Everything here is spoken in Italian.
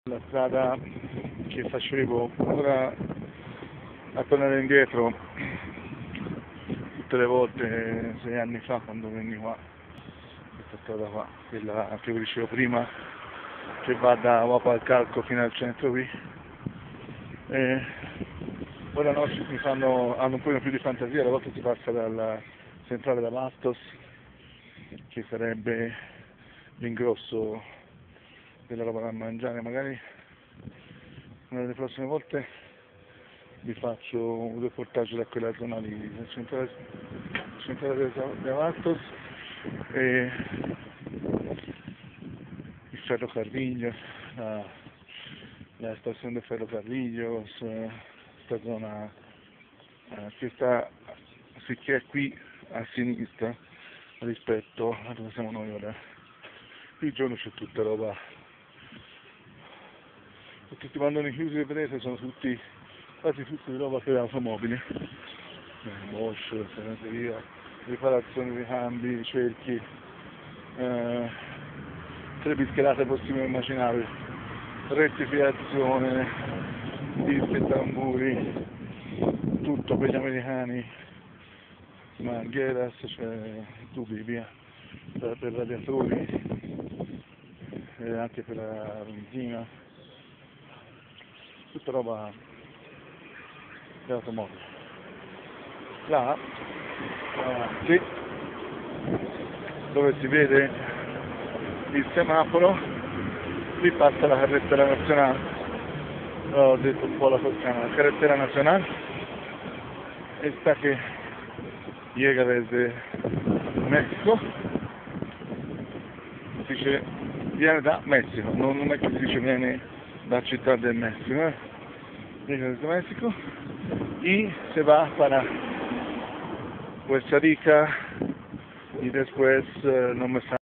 La strada che facevo ora a tornare indietro tutte le volte 6 anni fa quando venni qua, questa strada qua, quella che vi dicevo prima, che va da Vapo al Calco fino al centro qui. E ora no, hanno un po' più di fantasia, alle volte si passa dalla centrale da Bastos, che sarebbe l'ingrosso della roba da mangiare. Magari una delle prossime volte vi faccio un reportage da quella zona lì, centrale da Bastos e il Ferrocarril, la stazione del Ferrocarril, questa zona che sta, che è qui a sinistra rispetto a dove siamo noi ora. Qui il giorno c'è tutta roba, tutti i bandoni chiusi che vedete sono tutti, quasi tutti di roba per automobili, Bosch, segreteria, riparazioni di cambi, cerchi, tre bischerate possibili immaginare, rettificazione, dischi e tamburi, tutto per gli americani, Margheras, cioè tubi via, per radiatori e anche per la benzina, tutta roba di automobile. Là, avanti, dove si vede il semaforo, qui passa la carretera nazionale, ho detto un po' la toscana, la carretera nazionale, esta che llega desde Messico, si dice viene da Messico, non è che si dice viene da Città del Messico, viene desde México y se va para Costa Rica y después no me